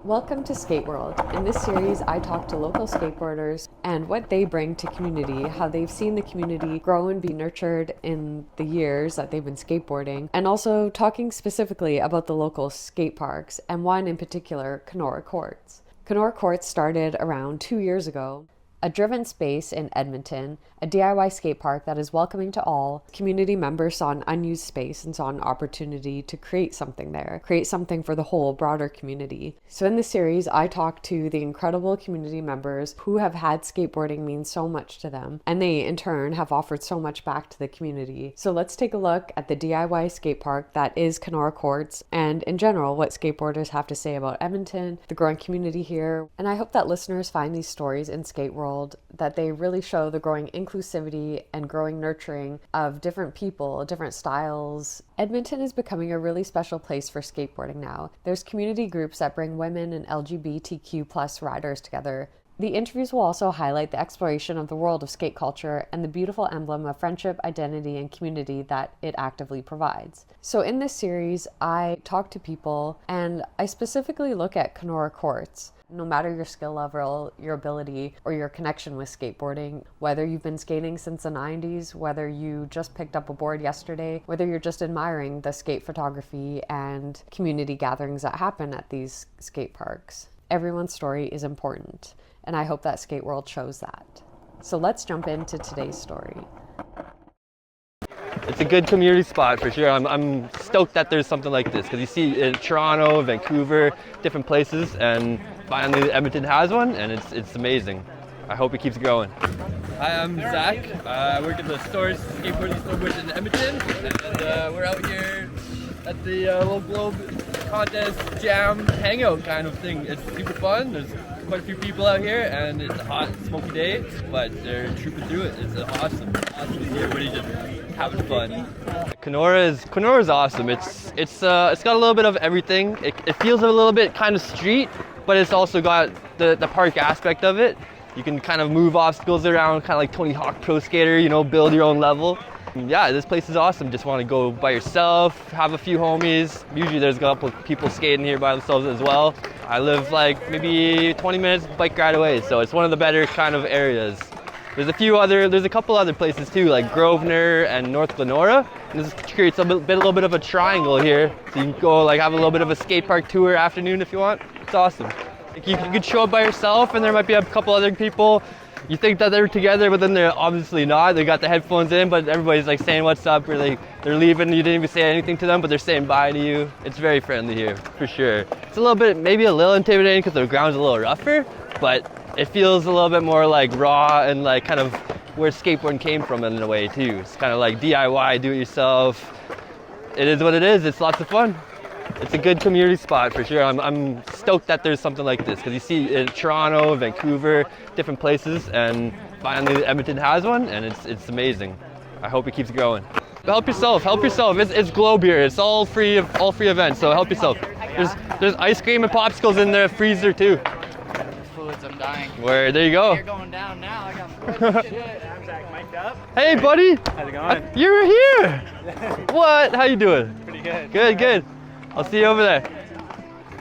Welcome to Skate World. In this series, I talk to local skateboarders and what they bring to community, how they've seen the community grow and be nurtured in the years that they've been skateboarding, and also talking specifically about the local skate parks, and one in particular, Kenora Courts. Kenora Courts started around 2 years ago. A driven space in Edmonton, a DIY skate park that is welcoming to all. Community members saw an unused space and saw an opportunity to create something there, create something for the whole broader community. So in this series, I talk to the incredible community members who have had skateboarding mean so much to them, and they in turn have offered so much back to the community. So let's take a look at the DIY skate park that is Kenora Courts, and in general, what skateboarders have to say about Edmonton, the growing community here. And I hope that listeners find these stories in Skate World that they really show the growing inclusivity and growing nurturing of different people, different styles. Edmonton is becoming a really special place for skateboarding now. There's community groups that bring women and LGBTQ plus riders together. The interviews will also highlight the exploration of the world of skate culture and the beautiful emblem of friendship, identity, and community that it actively provides. So in this series, I talk to people and I specifically look at Kenora Courts. No matter your skill level, your ability, or your connection with skateboarding, whether you've been skating since the 90s, whether you just picked up a board yesterday, whether you're just admiring the skate photography and community gatherings that happen at these skate parks, everyone's story is important, and I hope that Skate World shows that. So let's jump into today's story. It's a good community spot for sure. I'm stoked that there's something like this because you see in Toronto, Vancouver, different places, and finally Edmonton has one, and it's amazing. I hope it keeps growing. Hi, I'm Zach. I work at the stores, skateboarding store in Edmonton, and we're out here at the Little Globe contest jam hangout kind of thing. It's super fun. There's quite a few people out here, and it's a hot, smoky day, but they're trooping through it. It's awesome to see everybody just having fun. Kenora is awesome. It's got a little bit of everything. It feels a little bit kind of street, but it's also got the park aspect of it. You can kind of move obstacles around, kind of like Tony Hawk Pro Skater, you know, build your own level. Yeah, this place is awesome. Just want to go by yourself, have a few homies. Usually there's a couple people skating here by themselves as well. I live like maybe 20 minutes bike ride away, so it's one of the better kind of areas. There's a couple other places too, like Grosvenor and North Glenora. And this creates a little bit of a triangle here. So you can go like have a little bit of a skate park tour afternoon if you want. It's awesome. Like you could show up by yourself and there might be a couple other people. You think that they're together, but then they're obviously not. They got the headphones in, but everybody's like saying what's up, or they're leaving. You didn't even say anything to them, but they're saying bye to you. It's very friendly here, for sure. It's a little bit, maybe a little intimidating because the ground's a little rougher, but it feels a little bit more like raw and like kind of where skateboarding came from in a way too. It's kind of like DIY, do it yourself. It is what it is. It's lots of fun. It's a good community spot for sure. I'm stoked that there's something like this because you see in Toronto, Vancouver, different places, and finally Edmonton has one, and it's amazing. I hope it keeps growing. Help yourself. It's Globe here. It's all free events, so help yourself. There's ice cream and popsicles in the freezer too. Foods, I'm dying. There you go. You're going down now. I got shit. I'm Zach, mic'd up. Hey buddy. How's it going? You're here. What? How you doing? Pretty good. Good. I'll see you over there.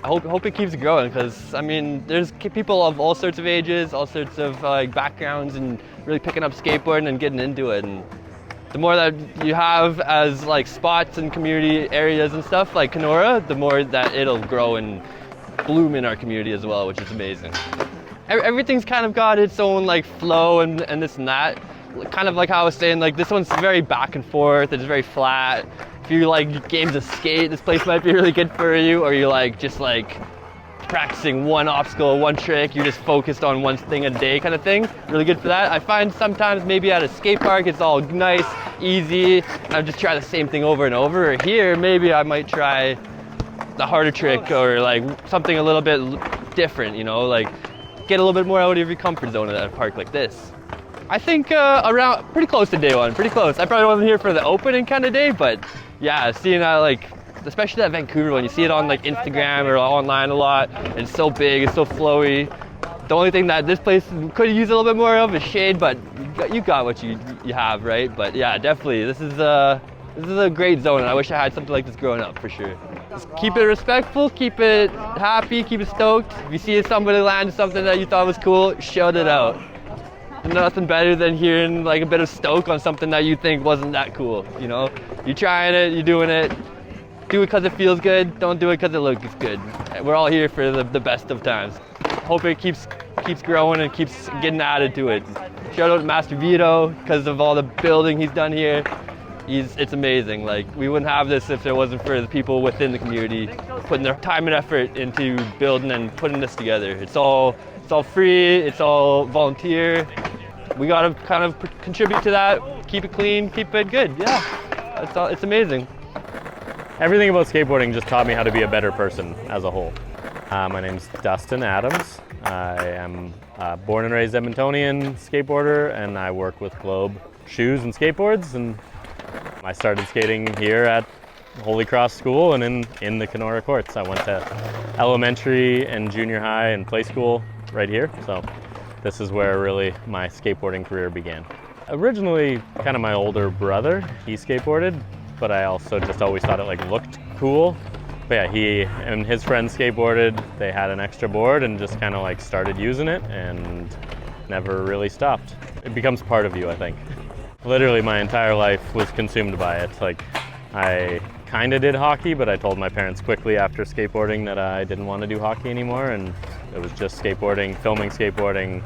I hope it keeps growing because I mean there's people of all sorts of ages, all sorts of like backgrounds, and really picking up skateboarding and getting into it. And the more that you have as like spots and community areas and stuff like Kenora, the more that it'll grow and bloom in our community as well, which is amazing. Everything's kind of got its own like flow and this and that. Kind of like how I was saying, like this one's very back and forth. It's very flat. If you like games of skate, this place might be really good for you, or you like just like practicing one obstacle, one trick, you're just focused on one thing a day kind of thing. Really good for that. I find sometimes maybe at a skate park it's all nice, easy, and I just try the same thing over and over. Or here, maybe I might try the harder trick or like something a little bit different, you know, like get a little bit more out of your comfort zone at a park like this. I think around pretty close to day one, pretty close. I probably wasn't here for the opening kind of day, but yeah, seeing that like, especially that Vancouver one, you see it on like Instagram or online a lot. It's so big, it's so flowy. The only thing that this place could use a little bit more of is shade, but you got what you have, right? But yeah, definitely, this is a great zone, and I wish I had something like this growing up for sure. Just keep it respectful, keep it happy, keep it stoked. If you see somebody land something that you thought was cool, shout it out. Nothing better than hearing like a bit of stoke on something that you think wasn't that cool, you know? You're trying it, you're doing it. Do it because it feels good, don't do it because it looks good. We're all here for the best of times. Hope it keeps growing and keeps getting added to it. Shout out to Master Vito because of all the building he's done here. It's amazing. Like, we wouldn't have this if it wasn't for the people within the community putting their time and effort into building and putting this together. It's all free, it's all volunteer. We gotta kind of contribute to that, keep it clean, keep it good. Yeah, it's amazing. Everything about skateboarding just taught me how to be a better person as a whole. My name's Dustin Adams. I am a born and raised Edmontonian skateboarder, and I work with Globe shoes and skateboards. And I started skating here at Holy Cross School and in the Kenora courts. I went to elementary and junior high and play school right here. So this is where really my skateboarding career began. Originally, kind of my older brother, he skateboarded, but I also just always thought it like looked cool. But yeah, he and his friends skateboarded, they had an extra board and just kind of like started using it and never really stopped. It becomes part of you, I think. Literally my entire life was consumed by it. Like, I kind of did hockey, but I told my parents quickly after skateboarding that I didn't want to do hockey anymore, and it was just skateboarding, filming skateboarding,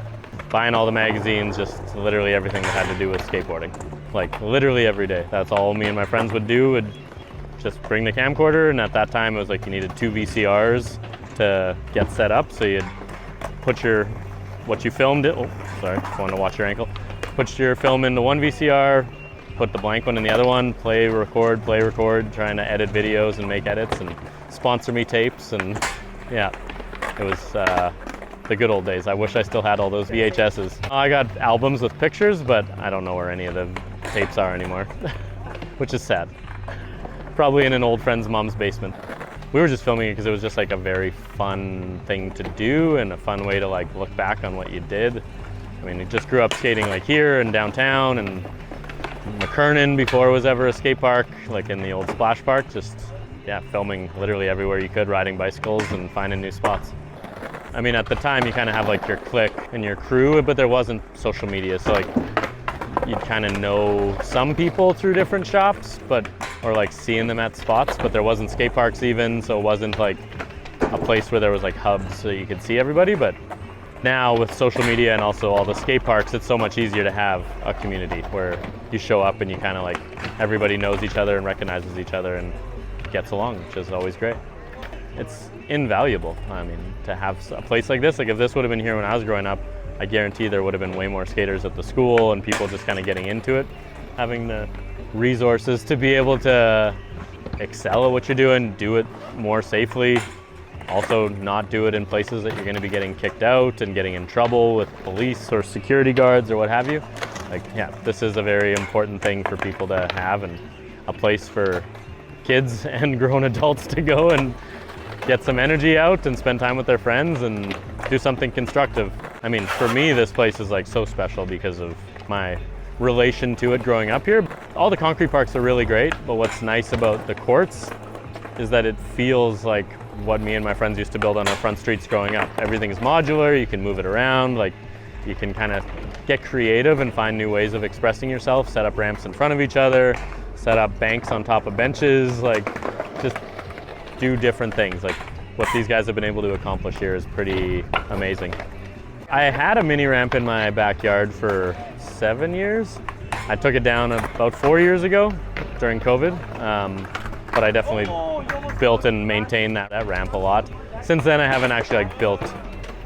buying all the magazines, just literally everything that had to do with skateboarding. Like, literally every day. That's all me and my friends would do, would just bring the camcorder, and at that time it was like you needed 2 VCRs to get set up, so you'd put what you filmed it, oh sorry, just wanted to watch your ankle. Put your film into one VCR, put the blank one in the other one, play, record, trying to edit videos and make edits and sponsor me tapes, and yeah, it was the good old days. I wish I still had all those VHSs. I got albums with pictures, but I don't know where any of the tapes are anymore, which is sad. Probably in an old friend's mom's basement. We were just filming it because it was just like a very fun thing to do and a fun way to like look back on what you did. I mean, I just grew up skating like here and downtown and McKernan before it was ever a skate park, like in the old splash park, just yeah, filming literally everywhere you could, riding bicycles and finding new spots. I mean, at the time you kind of have like your clique and your crew, but there wasn't social media, so like you'd kind of know some people through different shops, or like seeing them at spots, but there wasn't skate parks even, so it wasn't like a place where there was like hubs so you could see everybody. But now with social media and also all the skate parks, it's so much easier to have a community where you show up and you kind of like, everybody knows each other and recognizes each other and gets along, which is always great. It's invaluable. I mean, to have a place like this, like if this would have been here when I was growing up, I guarantee there would have been way more skaters at the school and people just kind of getting into it. Having the resources to be able to excel at what you're doing, do it more safely, also not do it in places that you're going to be getting kicked out and getting in trouble with police or security guards or what have you. Like, yeah, this is a very important thing for people to have, and a place for kids and grown adults to go and get some energy out and spend time with their friends and do something constructive. I mean, for me, this place is like so special because of my relation to it growing up here. All the concrete parks are really great, but what's nice about the courts is that it feels like what me and my friends used to build on our front streets growing up. Everything's modular, you can move it around, like you can kind of get creative and find new ways of expressing yourself, set up ramps in front of each other, set up banks on top of benches, like just do different things. Like what these guys have been able to accomplish here is pretty amazing. I had a mini ramp in my backyard for 7 years. I took it down about 4 years ago during COVID, but I definitely built and maintained that ramp a lot. Since then, I haven't actually like built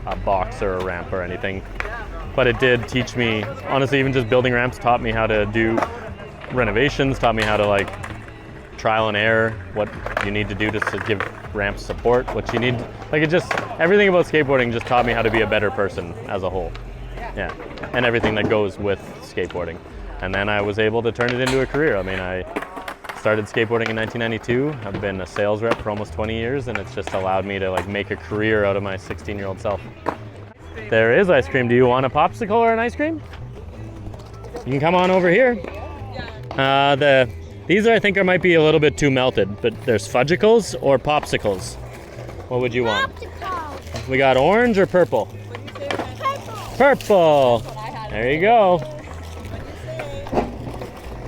a box or a ramp or anything, but it did teach me, honestly, even just building ramps taught me how to do renovations, taught me how to like trial and error, what you need to do to give ramps support, what you need, like it just, everything about skateboarding just taught me how to be a better person as a whole. Yeah, and everything that goes with skateboarding. And then I was able to turn it into a career. I mean, I started skateboarding in 1992. I've been a sales rep for almost 20 years, and it's just allowed me to like make a career out of my 16-year-old self. There is ice cream. Do you want a popsicle or an ice cream? You can come on over here. The These I think might be a little bit too melted, but there's fudgicles or popsicles. What would you want? Popsicle. We got orange or purple? Purple. There you go.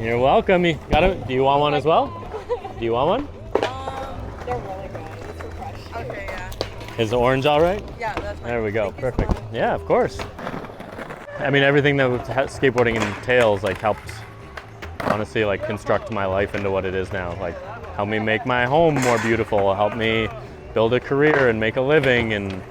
You're welcome. You got it. Do you want one as well? Do you want one? They're really good. It's refreshing. Okay, yeah. Is the orange all right? Yeah, that's fine. There we go. Thank you so Perfect. much. Yeah, of course. I mean, everything that skateboarding entails like helped honestly like construct my life into what it is now. Like help me make my home more beautiful, help me build a career and make a living, and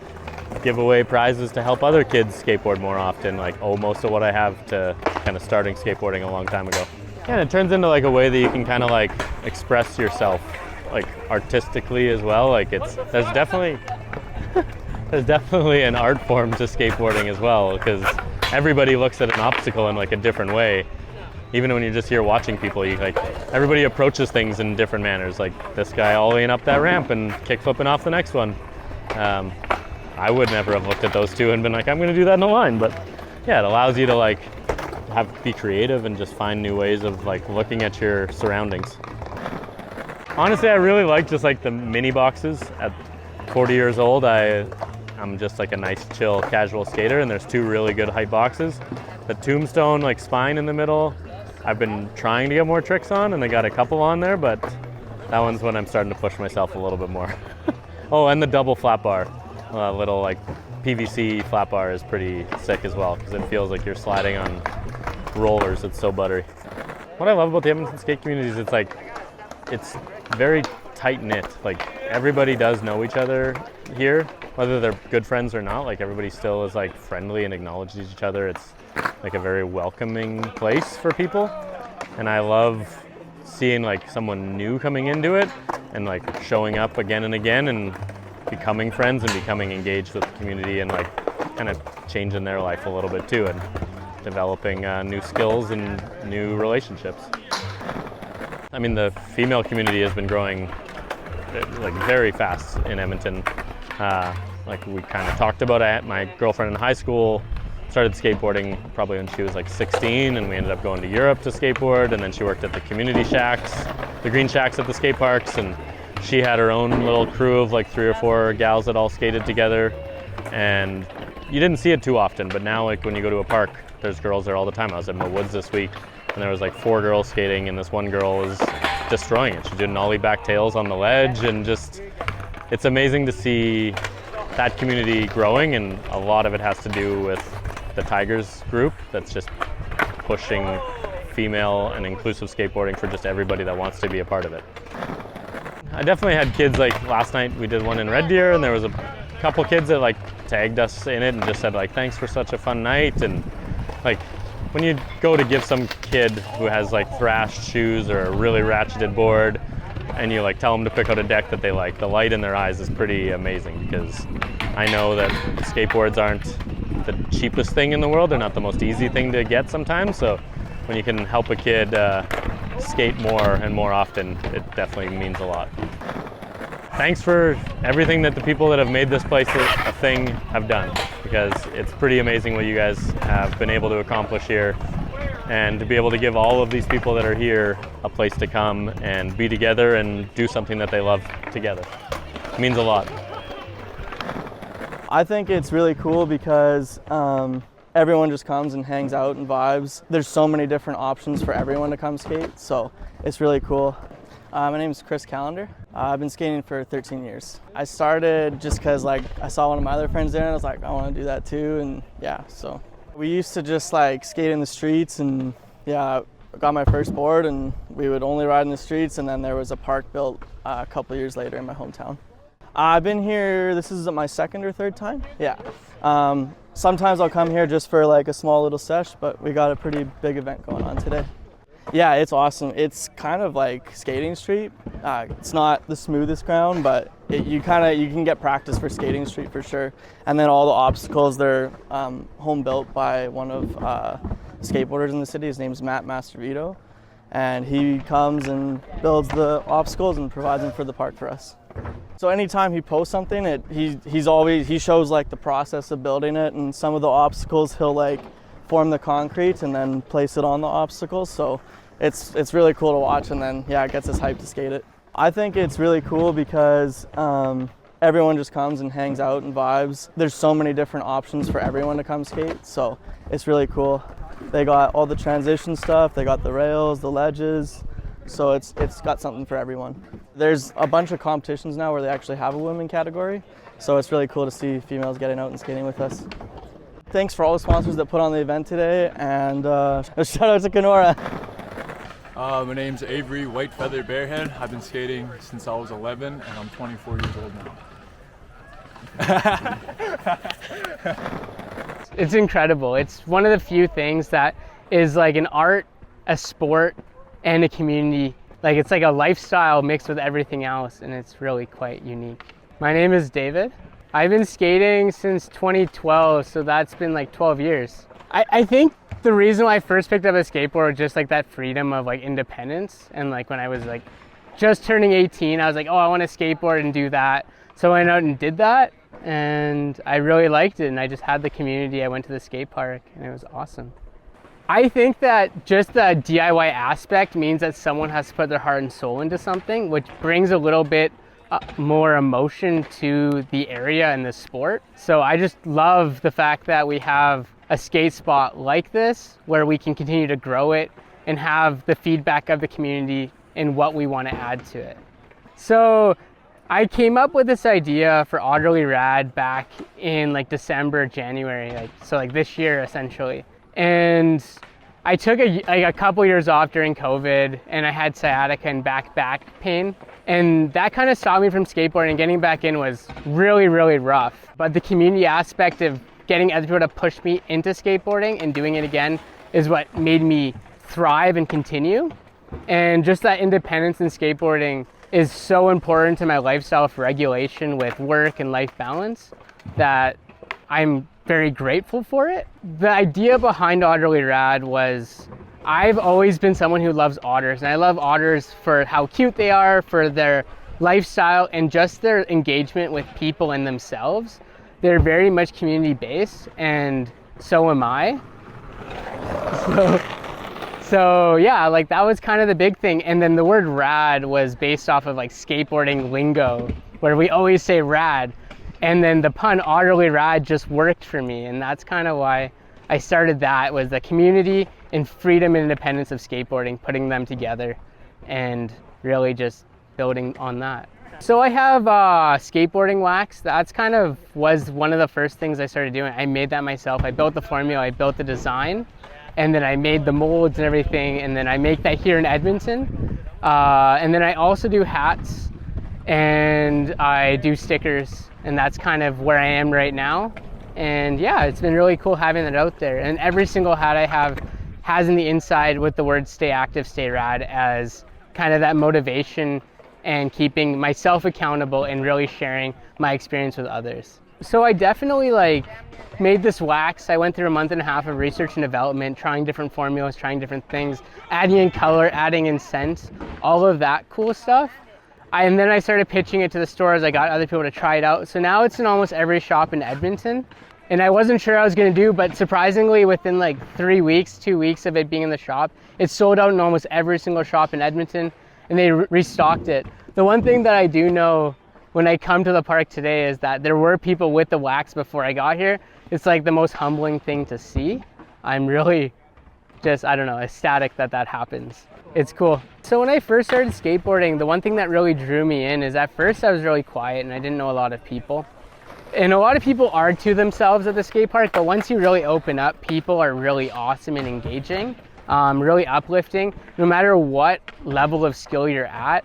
give away prizes to help other kids skateboard more often. Like owe most of what I have to kind of starting skateboarding a long time ago. Yeah, and it turns into like a way that you can kind of like express yourself like artistically as well. Like there's definitely an art form to skateboarding as well, because everybody looks at an obstacle in like a different way. Even when you're just here watching people, you like everybody approaches things in different manners. Like this guy ollieing up that ramp and kickflipping off the next one. I would never have looked at those two and been like, I'm going to do that in a line. But yeah, it allows you to like be creative and just find new ways of like looking at your surroundings. Honestly, I really like just like the mini boxes. At 40 years old, I'm just like a nice, chill, casual skater, and there's two really good height boxes. The tombstone like spine in the middle, I've been trying to get more tricks on, and they got a couple on there, but that one's when I'm starting to push myself a little bit more. Oh, and the double flat bar, little like PVC flat bar is pretty sick as well, because it feels like you're sliding on rollers. It's so buttery. What I love about the Edmonton skate community is it's very tight-knit. Like everybody does know each other here, whether they're good friends or not. Like everybody still is like friendly and acknowledges each other. It's like a very welcoming place for people, and I love seeing like someone new coming into it and like showing up again and again and becoming friends and becoming engaged with the community and like kind of changing their life a little bit too, and developing new skills and new relationships. I mean, the female community has been growing like very fast in Edmonton. Like we kind of talked about it. My girlfriend in high school started skateboarding probably when she was like 16, and we ended up going to Europe to skateboard, and then she worked at the community shacks, the green shacks at the skate parks, and she had her own little crew of like 3 or 4 gals that all skated together, and you didn't see it too often, but now like when you go to a park, there's girls there all the time. I was in the woods this week, and there was like 4 girls skating, and this one girl was destroying it. She did nollie back tails on the ledge, and just, it's amazing to see that community growing, and a lot of it has to do with the Tigers group that's just pushing female and inclusive skateboarding for just everybody that wants to be a part of it. I definitely had kids, like last night we did one in Red Deer, and there was a couple kids that like tagged us in it and just said like, thanks for such a fun night. And like when you go to give some kid who has like thrashed shoes or a really ratcheted board, and you like tell them to pick out a deck that they like, the light in their eyes is pretty amazing, because I know that skateboards aren't the cheapest thing in the world. They're not the most easy thing to get sometimes. So when you can help a kid skate more and more often, it definitely means a lot. Thanks for everything that the people that have made this place a thing have done, because it's pretty amazing what you guys have been able to accomplish here, and to be able to give all of these people that are here a place to come and be together and do something that they love together. It means a lot. I think it's really cool because everyone just comes and hangs out and vibes. There's so many different options for everyone to come skate, so it's really cool. My name is Chris Callender. I've been skating for 13 years. I started just because like I saw one of my other friends there, and I was like, I want to do that too, and yeah, so. We used to just like skate in the streets, and yeah, I got my first board and we would only ride in the streets, and then there was a park built a couple years later in my hometown. I've been here, this is my 2nd or 3rd time, yeah. Sometimes I'll come here just for like a small little sesh, but we got a pretty big event going on today. Yeah, it's awesome. It's kind of like skating street. It's not the smoothest ground, but you can get practice for skating street for sure. And then all the obstacles, they're home built by one of skateboarders in the city. His name's Matt Mastervito, and he comes and builds the obstacles and provides them for the park for us. So anytime he posts something, he shows like the process of building it, and some of the obstacles he'll like form the concrete and then place it on the obstacles. So it's really cool to watch, and then yeah, it gets us hyped to skate it. I think it's really cool because everyone just comes and hangs out and vibes. There's so many different options for everyone to come skate, so it's really cool. They got all the transition stuff, they got the rails, the ledges, so it's got something for everyone. There's a bunch of competitions now where they actually have a women category, so it's really cool to see females getting out and skating with us. Thanks for all the sponsors that put on the event today, and shout out to Kenora. My name's Avery White Feather Bearhead. I've been skating since I was 11 and I'm 24 years old now. It's incredible. It's one of the few things that is like an art, a sport, and a community. Like it's like a lifestyle mixed with everything else, and it's really quite unique. My name is David. I've been skating since 2012, so that's been like 12 years. I think the reason why I first picked up a skateboard was just like that freedom of like independence, and like when I was like just turning 18, I was like, oh, I want to skateboard and do that. So I went out and did that, and I really liked it, and I just had the community. I went to the skate park, and it was awesome. I think that just the DIY aspect means that someone has to put their heart and soul into something, which brings a little bit more emotion to the area and the sport. So I just love the fact that we have a skate spot like this where we can continue to grow it and have the feedback of the community and what we want to add to it. So I came up with this idea for Utterly Rad back in like December, January, so this year essentially. And I took a couple years off during COVID, and I had sciatica and back pain. And that kind of stopped me from skateboarding, and getting back in was really, really rough. But the community aspect of getting other people to push me into skateboarding and doing it again is what made me thrive and continue. And just that independence in skateboarding is so important to my lifestyle for regulation with work and life balance that I'm very grateful for it. The idea behind Utterly Rad was I've always been someone who loves otters, and I love otters for how cute they are, for their lifestyle, and just their engagement with people and themselves. They're very much community based, and so am I. So yeah, like that was kind of the big thing. And then the word rad was based off of like skateboarding lingo, where we always say rad. And then the pun Utterly Rad just worked for me, and that's kind of why I started that, was the community and freedom and independence of skateboarding, putting them together and really just building on that. So I have skateboarding wax. That's kind of was one of the first things I started doing. I made that myself. I built the formula, I built the design, and then I made the molds and everything, and then I make that here in Edmonton. And then I also do hats, and I do stickers, and that's kind of where I am right now. And yeah, it's been really cool having that out there. And every single hat I have has in the inside with the words "Stay Active, Stay Rad" as kind of that motivation and keeping myself accountable and really sharing my experience with others. So I definitely made this wax. I went through a month and a half of research and development, trying different formulas, trying different things, adding in color, adding in scent, all of that cool stuff. And then I started pitching it to the stores. I got other people to try it out. So now it's in almost every shop in Edmonton. And I wasn't sure I was gonna do, but surprisingly within 2 weeks of it being in the shop, it sold out in almost every single shop in Edmonton, and they restocked it. The one thing that I do know when I come to the park today is that there were people with the wax before I got here. It's like the most humbling thing to see. I'm really just, I don't know, ecstatic that that happens. It's cool. So when I first started skateboarding, the one thing that really drew me in is at first I was really quiet and I didn't know a lot of people. And a lot of people are to themselves at the skate park, but once you really open up, people are really awesome and engaging, really uplifting. No matter what level of skill you're at,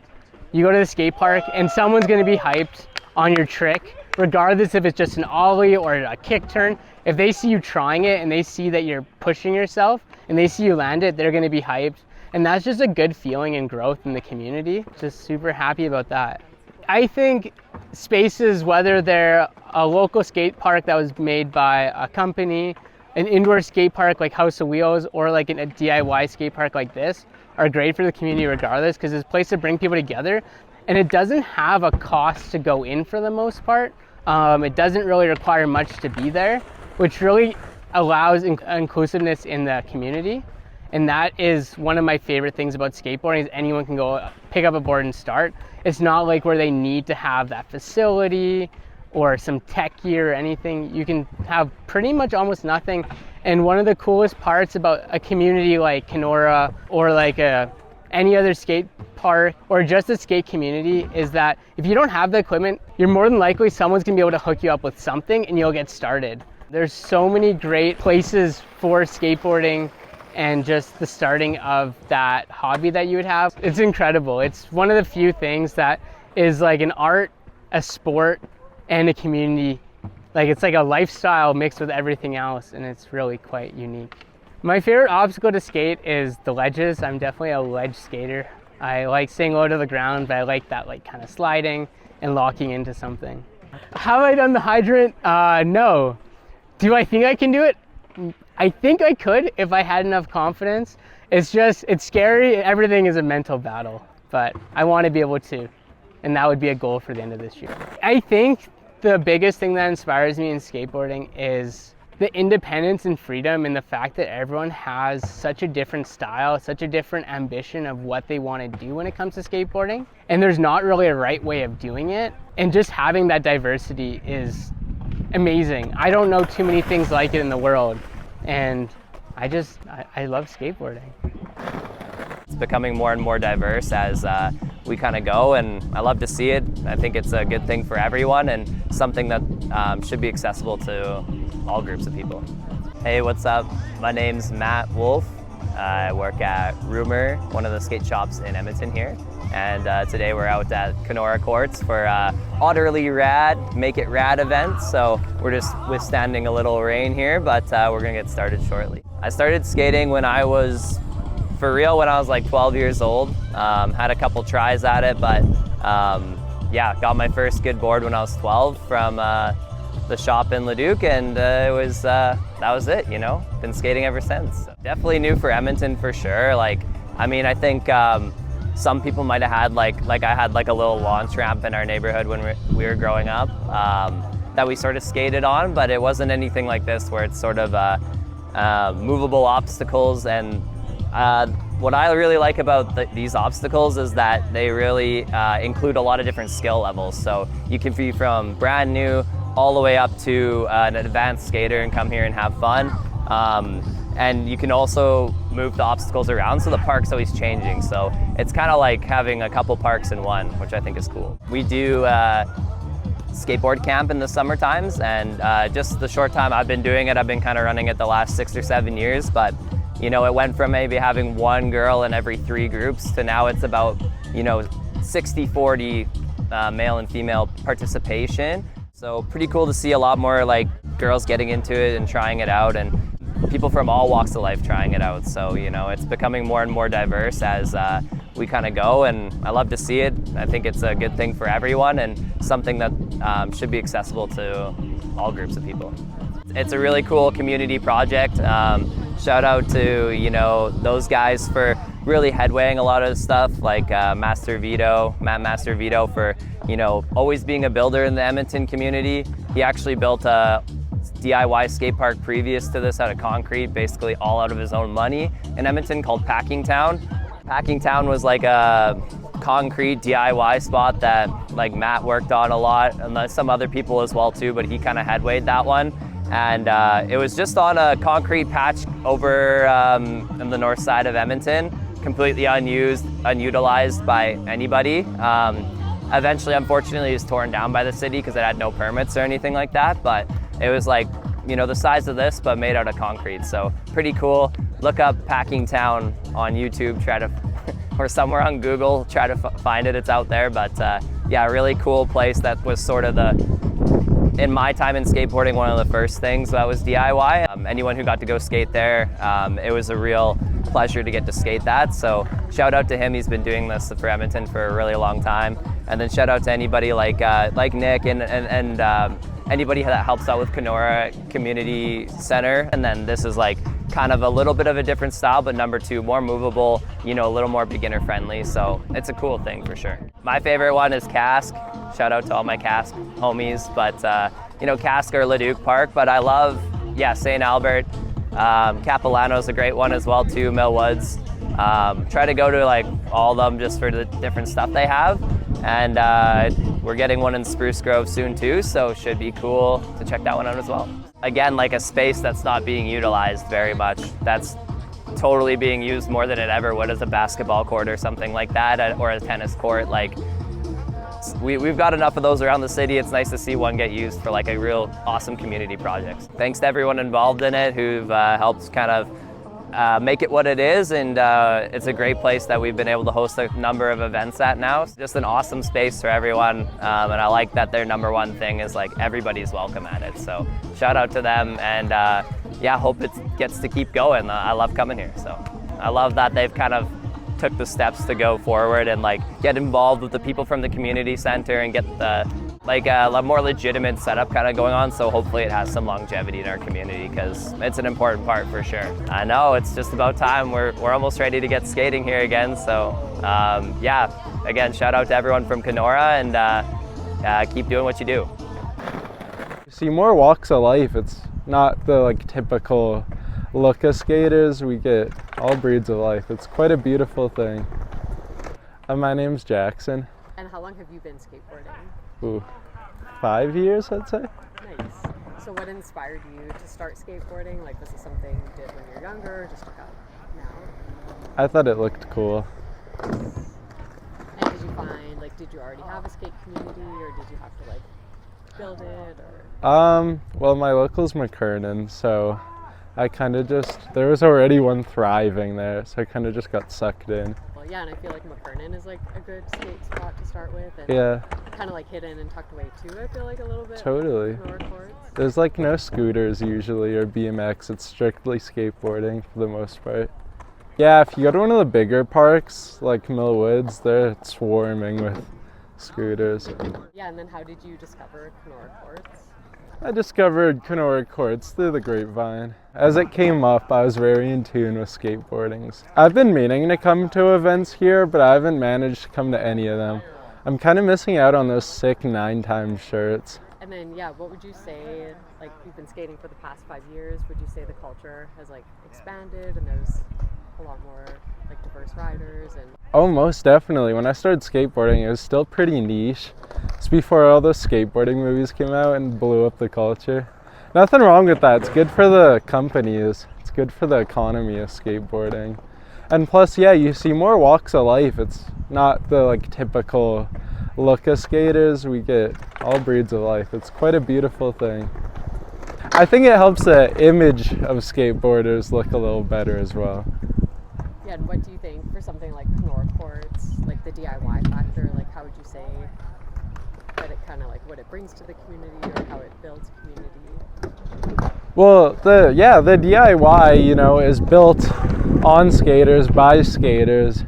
you go to the skate park and someone's gonna be hyped on your trick, regardless if it's just an ollie or a kick turn. If they see you trying it and they see that you're pushing yourself and they see you land it, they're gonna be hyped. And that's just a good feeling and growth in the community. Just super happy about that. I think spaces, whether they're a local skate park that was made by a company, an indoor skate park like House of Wheels, or like a DIY skate park like this, are great for the community regardless, because it's a place to bring people together, and it doesn't have a cost to go in for the most part. It doesn't really require much to be there, which really allows inclusiveness in the community. And that is one of my favorite things about skateboarding is anyone can go pick up a board and start. It's not like where they need to have that facility or some tech gear or anything. You can have pretty much almost nothing. And one of the coolest parts about a community like Kenora or like any other skate park or just a skate community is that if you don't have the equipment, you're more than likely someone's gonna be able to hook you up with something and you'll get started. There's so many great places for skateboarding and just the starting of that hobby that you would have. It's incredible. It's one of the few things that is like an art, a sport, and a community. Like it's like a lifestyle mixed with everything else, and it's really quite unique. My favorite obstacle to skate is the ledges. I'm definitely a ledge skater. I like staying low to the ground, but I like that like kind of sliding and locking into something. Have I done the hydrant? No. Do I think I can do it? I think I could if I had enough confidence. It's scary. Everything is a mental battle, but I want to be able to, and that would be a goal for the end of this year. I think the biggest thing that inspires me in skateboarding is the independence and freedom and the fact that everyone has such a different style, such a different ambition of what they want to do when it comes to skateboarding. And there's not really a right way of doing it. And just having that diversity is amazing. I don't know too many things like it in the world. And I love skateboarding. It's becoming more and more diverse as we kind of go, and I love to see it. I think it's a good thing for everyone and something that should be accessible to all groups of people. Hey, what's up? My name's Matt Wolf. I work at Rumor, one of the skate shops in Edmonton here. And today we're out at Kenora Courts for Utterly Rad, Make It Rad event. So we're just withstanding a little rain here, but we're gonna get started shortly. I started skating when I was like 12 years old. Had a couple tries at it, but yeah, got my first good board when I was 12 from the shop in Leduc, and that was it, you know. Been skating ever since. So definitely new for Edmonton for sure. Like, I mean, I think some people might have had like I had like a little launch ramp in our neighborhood when we were growing up that we sort of skated on, but it wasn't anything like this where it's sort of movable obstacles. And what I really like about these obstacles is that they really include a lot of different skill levels. So you can be from brand new all the way up to an advanced skater and come here and have fun. And you can also move the obstacles around, so the park's always changing. So it's kind of like having a couple parks in one, which I think is cool. We do skateboard camp in the summer times, and just the short time I've been doing it, I've been kind of running it the last 6 or 7 years, but you know, it went from maybe having one girl in every 3 groups to now it's about, you know, 60-40 male and female participation. So pretty cool to see a lot more like girls getting into it and trying it out, and people from all walks of life trying it out. So, you know, it's becoming more and more diverse as we kind of go, and I love to see it. I think it's a good thing for everyone and something that should be accessible to all groups of people. It's a really cool community project. Shout out to, you know, those guys for really headwaying a lot of stuff, like Matt Master Vito for, you know, always being a builder in the Edmonton community. He actually built a DIY skate park previous to this out of concrete, basically all out of his own money in Edmonton, called Packing Town. Packing Town was like a concrete DIY spot that like Matt worked on a lot, and some other people as well too, but he kind of headwayed that one. And it was just on a concrete patch over in the north side of Edmonton, completely unused, unutilized by anybody. Eventually, unfortunately, it was torn down by the city because it had no permits or anything like that, but it was like, you know, the size of this, but made out of concrete. So pretty cool. Look up Packing Town on YouTube, or somewhere on Google, try to find it, it's out there. But yeah, a really cool place that was sort of in my time in skateboarding, one of the first things that was DIY. Anyone who got to go skate there, it was a real pleasure to get to skate that. So shout out to him, he's been doing this for Edmonton for a really long time. And then shout out to anybody like Nick and anybody that helps out with Kenora Community Center. And then this is like kind of a little bit of a different style, but number 2, more movable, you know, a little more beginner friendly. So it's a cool thing for sure. My favorite one is Cask. Shout out to all my Cask homies, but you know, Cask or Leduc Park, but I love, yeah, St. Albert. Capilano's a great one as well too, Mill Woods. Try to go to like all of them just for the different stuff they have. And we're getting one in Spruce Grove soon too, so should be cool to check that one out as well. Again, like a space that's not being utilized very much. That's totally being used more than it ever would as a basketball court or something like that, or a tennis court. Like we've got enough of those around the city. It's nice to see one get used for like a real awesome community project. Thanks to everyone involved in it who've helped kind of make it what it is, and it's a great place that we've been able to host a number of events at now. It's just an awesome space for everyone, and I like that their number one thing is like everybody's welcome at it. So shout out to them, and yeah, hope it gets to keep going. I love coming here, so I love that they've kind of took the steps to go forward and like get involved with the people from the community center and get the like a more legitimate setup kind of going on, so hopefully it has some longevity in our community because it's an important part for sure. I know it's just about time. We're almost ready to get skating here again, so yeah, again, shout out to everyone from Kenora, and keep doing what you do. You see more walks of life. It's not the like typical look of skaters. We get all breeds of life. It's quite a beautiful thing. My name's Jackson. And how long have you been skateboarding? Ooh, 5 years, I'd say. Nice. So what inspired you to start skateboarding? Like, was it something you did when you were younger, or just took up now? I thought it looked cool. And did you find, like, did you already have a skate community, or did you have to, like, build it, or? Well, my local's McKernan, so I kind of just, there was already one thriving there, so I kind of just got sucked in. Well, yeah, and I feel like McKernan is like a good skate spot to start with, and yeah, kind of like hidden and tucked away too. I feel like a little bit. Totally. Courts. There's like no scooters usually or BMX. It's strictly skateboarding for the most part. Yeah, if you go to one of the bigger parks like Mill Woods, they're swarming with scooters. Yeah, and then how did you discover Kenora Courts? I discovered Kenora Courts through the grapevine. As it came up, I was very in tune with skateboardings. I've been meaning to come to events here, but I haven't managed to come to any of them. I'm kind of missing out on those sick 9-time shirts. And then, yeah, what would you say, like, you've been skating for the past 5 years, would you say the culture has, like, expanded and there's a lot more, like, diverse riders? And Oh, most definitely. When I started skateboarding, it was still pretty niche. It's before all those skateboarding movies came out and blew up the culture. Nothing wrong with that. It's good for the companies. It's good for the economy of skateboarding. And plus, yeah, you see more walks of life. It's not the like typical look of skaters. We get all breeds of life. It's quite a beautiful thing. I think it helps the image of skateboarders look a little better as well. yeah, and what do you think for something like Kenora Courts, like the DIY factor, like how would you say that it kind of like what it brings to the community or how it builds community? Well, the DIY, you know, is built on skaters, by skaters,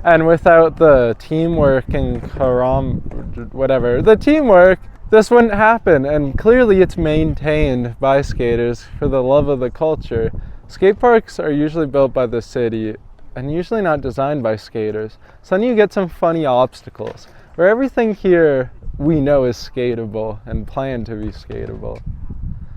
and without the teamwork and the teamwork, this wouldn't happen. And clearly it's maintained by skaters for the love of the culture. Skate parks are usually built by the city and usually not designed by skaters. So then you get some funny obstacles where everything here we know is skatable and planned to be skatable.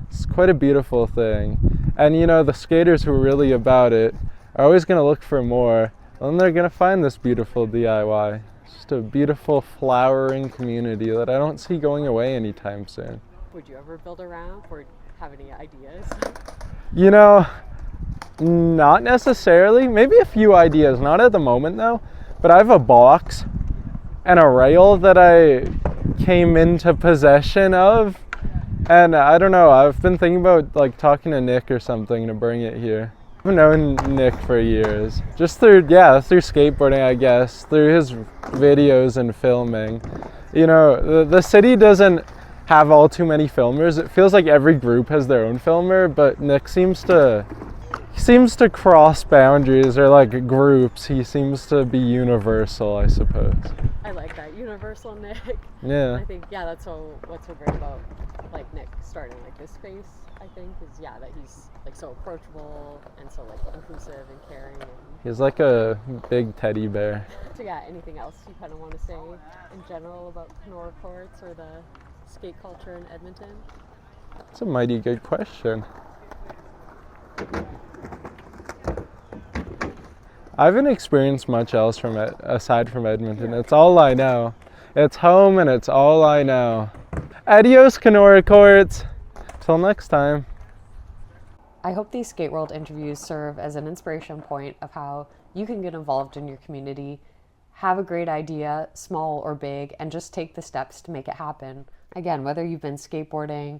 It's quite a beautiful thing. And you know, the skaters who are really about it are always going to look for more, and they're going to find this beautiful DIY. It's just a beautiful flowering community that I don't see going away anytime soon. Would you ever build a ramp or have any ideas? You know, not necessarily. Maybe a few ideas, not at the moment though, but I have a box and a rail that I came into possession of. And I don't know, I've been thinking about like talking to Nick or something to bring it here. I've known Nick for years, just through skateboarding, I guess, through his videos and filming. You know, the city doesn't have all too many filmers. It feels like every group has their own filmer, but Nick seems to cross boundaries or like groups. He seems to be universal, I suppose. I like that, universal Nick. Yeah. I think, yeah, that's what's so great about like Nick starting like this space, I think, is that he's like so approachable and so like inclusive and caring. And He's like a big teddy bear. so yeah, anything else you kind of want to say in general about Kenora Courts or the skate culture in Edmonton? That's a mighty good question. I haven't experienced much else from it aside from Edmonton. It's all I know. It's home and it's all I know. Adios, Kenora Courts. Till next time. I hope these Skate World interviews serve as an inspiration point of how you can get involved in your community, have a great idea, small or big, and just take the steps to make it happen. Again, whether you've been skateboarding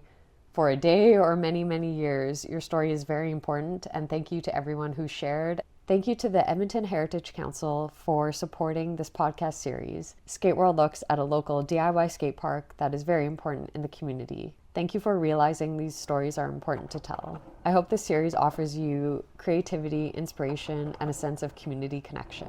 for a day or many, many years, your story is very important, and thank you to everyone who shared. Thank you to the Edmonton Heritage Council for supporting this podcast series. Skate World looks at a local DIY skate park that is very important in the community. Thank you for realizing these stories are important to tell. I hope this series offers you creativity, inspiration, and a sense of community connection.